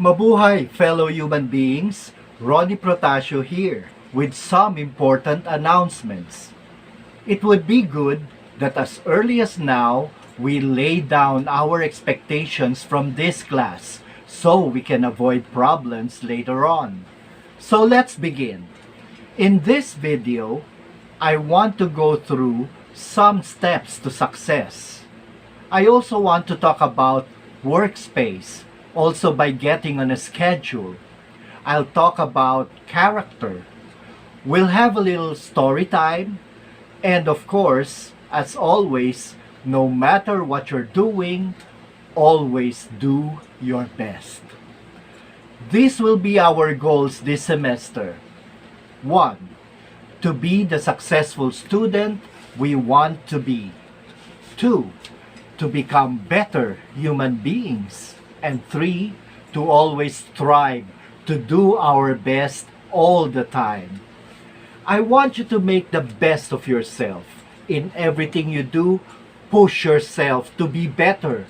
Mabuhay, fellow human beings! Ronnie Protasio here with some important announcements. It would be good that as early as now, we lay down our expectations from this class so we can avoid problems later on. So let's begin. In this video, I want to go through some steps to success. I also want to talk about Workspace, also by getting on a schedule. I'll talk about character. We'll have a little story time. And of course, as always, no matter what you're doing, always do your best. These will be our goals this semester. 1. To be the successful student we want to be. 2. To become better human beings. And 3. To always strive to do our best all the time. I want you to make the best of yourself. In everything you do, push yourself to be better,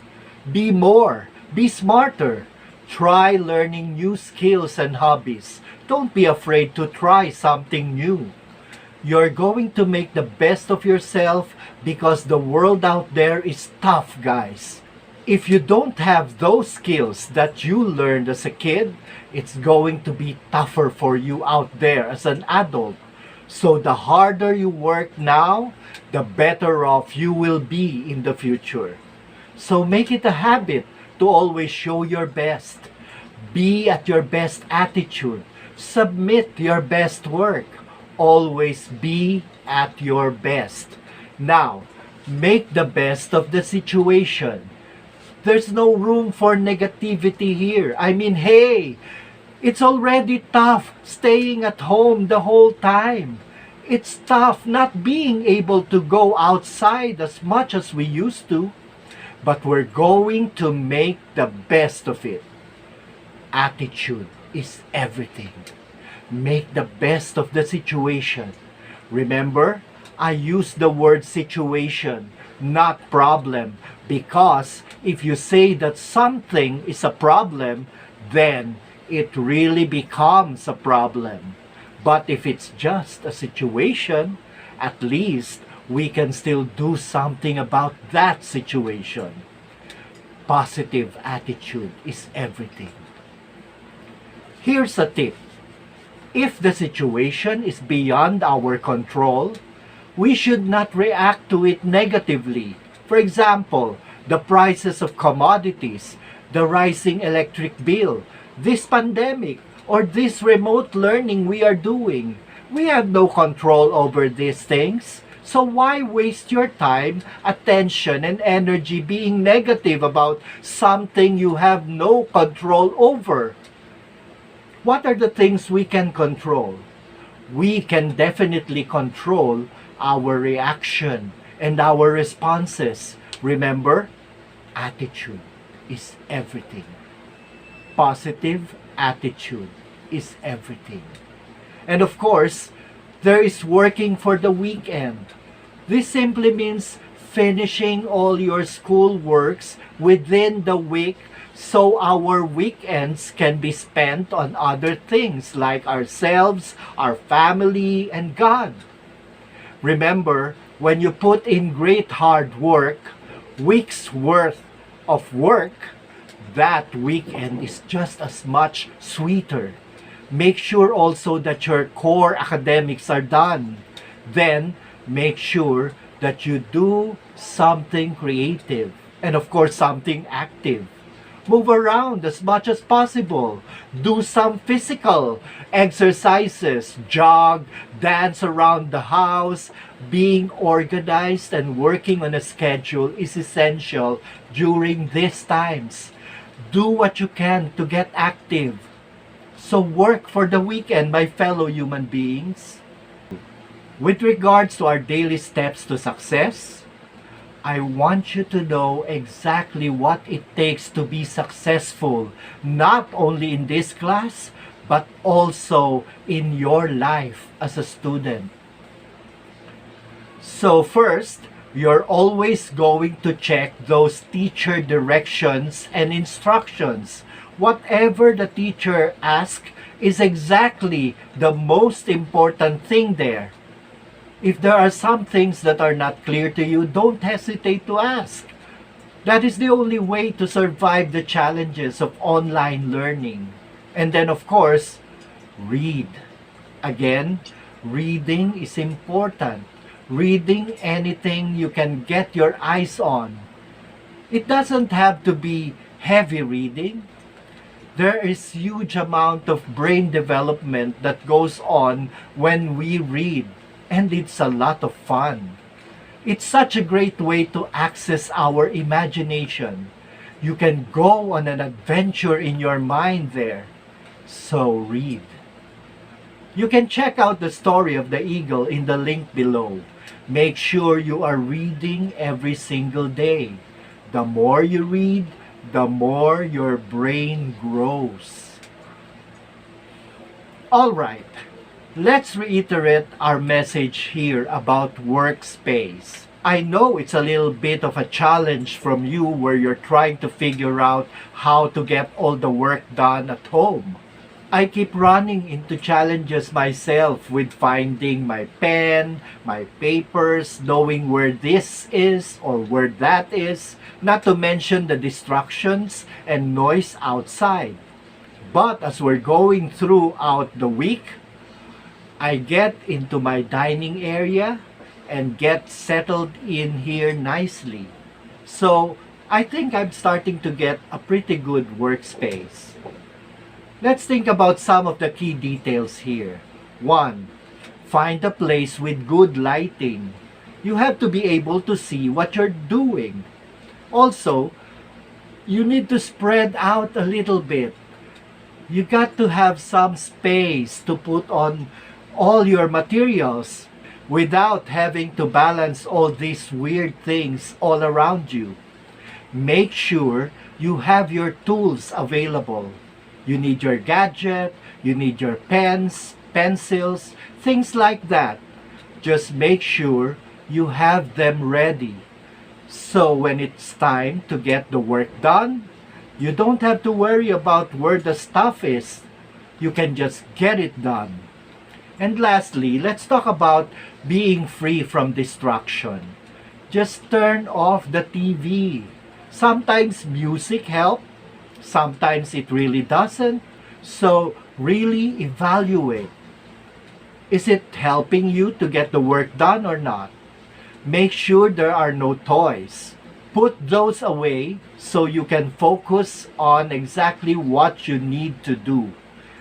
be more, be smarter. Try learning new skills and hobbies. Don't be afraid to try something new. You're going to make the best of yourself because the world out there is tough, guys. If you don't have those skills that you learned as a kid, it's going to be tougher for you out there as an adult. So the harder you work now, the better off you will be in the future. So make it a habit to always show your best. Be at your best attitude. Submit your best work. Always be at your best. Now, make the best of the situation. There's no room for negativity here. I mean, hey, it's already tough staying at home the whole time. It's tough not being able to go outside as much as we used to. But we're going to make the best of it. Attitude is everything. Make the best of the situation. Remember, I use the word situation, not problem, because if you say that something is a problem, then it really becomes a problem. But if it's just a situation, at least we can still do something about that situation. Positive attitude is everything. Here's a tip. If the situation is beyond our control, we should not react to it negatively. For example, the prices of commodities, the rising electric bill, this pandemic, or this remote learning we are doing. We have no control over these things. So why waste your time, attention, and energy being negative about something you have no control over? What are the things we can control? We can definitely control our reaction and our responses. Remember, attitude is everything. Positive attitude is everything. And of course, there is working for the weekend. This simply means finishing all your school works within the week so our weekends can be spent on other things like ourselves, our family, and God. Remember, when you put in great hard work, weeks worth of work, that weekend is just as much sweeter. Make sure also that your core academics are done. Then, make sure that you do something creative and of course something active. Move around as much as possible. Do some physical exercises, jog, dance around the house. Being organized and working on a schedule is essential during these times. Do what you can to get active. So work for the weekend, my fellow human beings. With regards to our daily steps to success, I want you to know exactly what it takes to be successful, not only in this class, but also in your life as a student. So first, you're always going to check those teacher directions and instructions. Whatever the teacher asks is exactly the most important thing there. If there are some things that are not clear to you, don't hesitate to ask. That is the only way to survive the challenges of online learning. And then, of course, read. Again, reading is important. Reading anything you can get your eyes on. It doesn't have to be heavy reading. There is huge amount of brain development that goes on when we read, and it's a lot of fun. It's such a great way to access our imagination. You can go on an adventure in your mind there. So read. You can check out the story of the eagle in the link below. Make sure you are reading every single day. The more you read, the more your brain grows. Alright, let's reiterate our message here about Workspace. I know it's a little bit of a challenge from you where you're trying to figure out how to get all the work done at home. I keep running into challenges myself with finding my pen, my papers, knowing where this is or where that is, not to mention the distractions and noise outside. But as we're going throughout the week, I get into my dining area and get settled in here nicely. So I think I'm starting to get a pretty good workspace. Let's think about some of the key details here. 1. Find a place with good lighting. You have to be able to see what you're doing. Also, you need to spread out a little bit. You got to have some space to put on all your materials without having to balance all these weird things all around you. Make sure you have your tools available. You need your gadget, you need your pens, pencils, things like that. Just make sure you have them ready. So when it's time to get the work done, you don't have to worry about where the stuff is. You can just get it done. And lastly, let's talk about being free from distraction. Just turn off the TV. Sometimes music helps. Sometimes it really doesn't. So really evaluate. Is it helping you to get the work done or not? Make sure there are no toys. Put those away so you can focus on exactly what you need to do.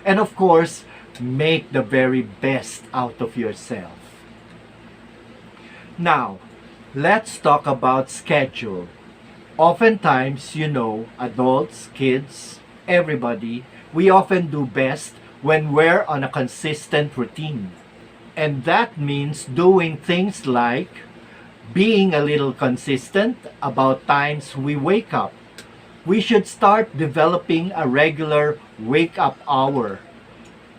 And of course, make the very best out of yourself. Now, let's talk about schedule. Oftentimes, adults, kids, everybody, we often do best when we're on a consistent routine. And that means doing things like being a little consistent about times we wake up. We should start developing a regular wake-up hour.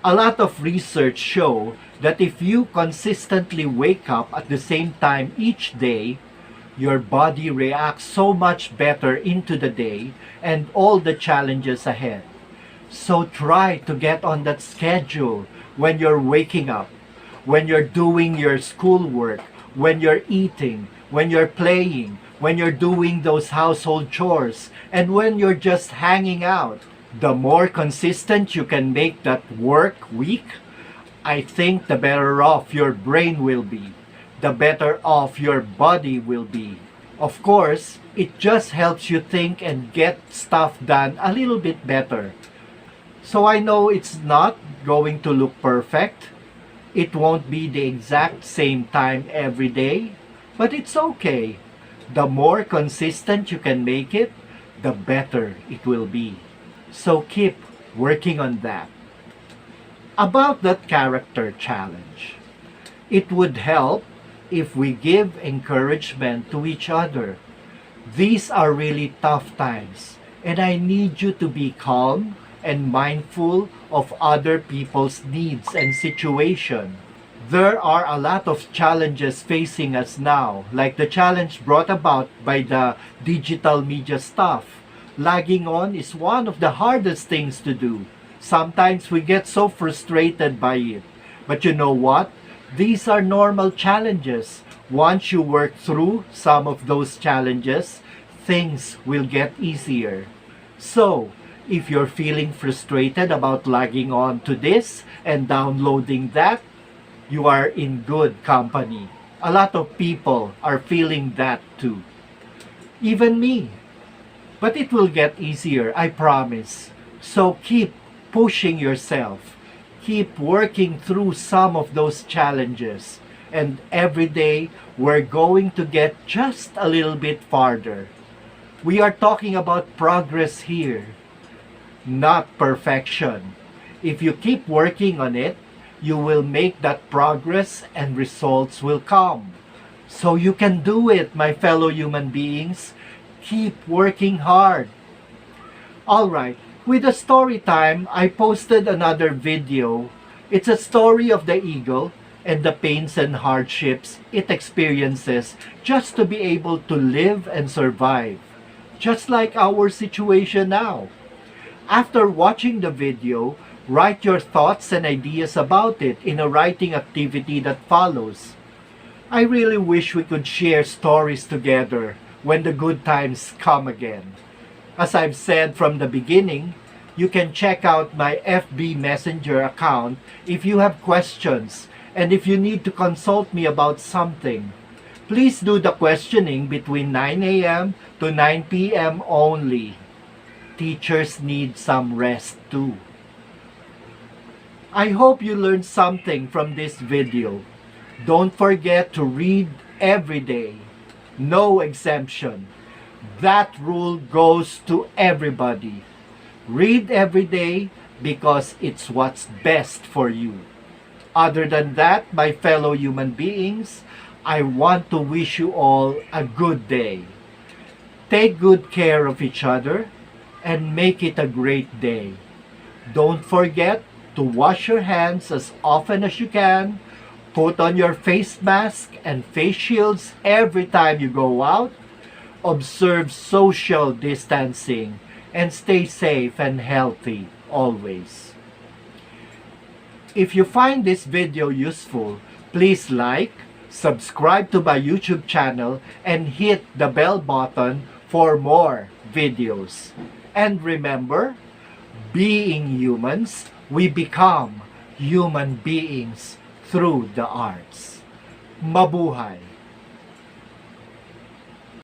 A lot of research show that if you consistently wake up at the same time each day, your body reacts so much better into the day and all the challenges ahead. So try to get on that schedule when you're waking up, when you're doing your schoolwork, when you're eating, when you're playing, when you're doing those household chores, and when you're just hanging out. The more consistent you can make that work week, I think the better off your brain will be. The better off your body will be. Of course, it just helps you think and get stuff done a little bit better. So I know it's not going to look perfect. It won't be the exact same time every day, but it's okay. The more consistent you can make it, the better it will be. So keep working on that. About that character challenge, it would help if we give encouragement to each other. These are really tough times, and I need you to be calm and mindful of other people's needs and situation. There are a lot of challenges facing us now, like the challenge brought about by the digital media stuff. Lagging on is one of the hardest things to do. Sometimes we get so frustrated by it. But you know what? These are normal challenges. Once you work through some of those challenges, things will get easier. So, if you're feeling frustrated about logging on to this and downloading that, you are in good company. A lot of people are feeling that too. Even me. But it will get easier, I promise. So keep pushing yourself. Keep working through some of those challenges. And every day, we're going to get just a little bit farther. We are talking about progress here, not perfection. If you keep working on it, you will make that progress and results will come. So you can do it, my fellow human beings. Keep working hard. Alright, with the story time, I posted another video. It's a story of the eagle and the pains and hardships it experiences just to be able to live and survive. Just like our situation now. After watching the video, write your thoughts and ideas about it in a writing activity that follows. I really wish we could share stories together when the good times come again. As I've said from the beginning, you can check out my FB Messenger account if you have questions and if you need to consult me about something. Please do the questioning between 9 a.m. to 9 p.m. only. Teachers need some rest too. I hope you learned something from this video. Don't forget to read every day. No exemption. That rule goes to everybody. Read every day because it's what's best for you. Other than that, my fellow human beings, I want to wish you all a good day. Take good care of each other and make it a great day. Don't forget to wash your hands as often as you can. Put on your face mask and face shields every time you go out. Observe social distancing and stay safe and healthy always. If you find this video useful, please like, subscribe to my YouTube channel, and hit the bell button for more videos. And remember, being humans, we become human beings through the arts. Mabuhay!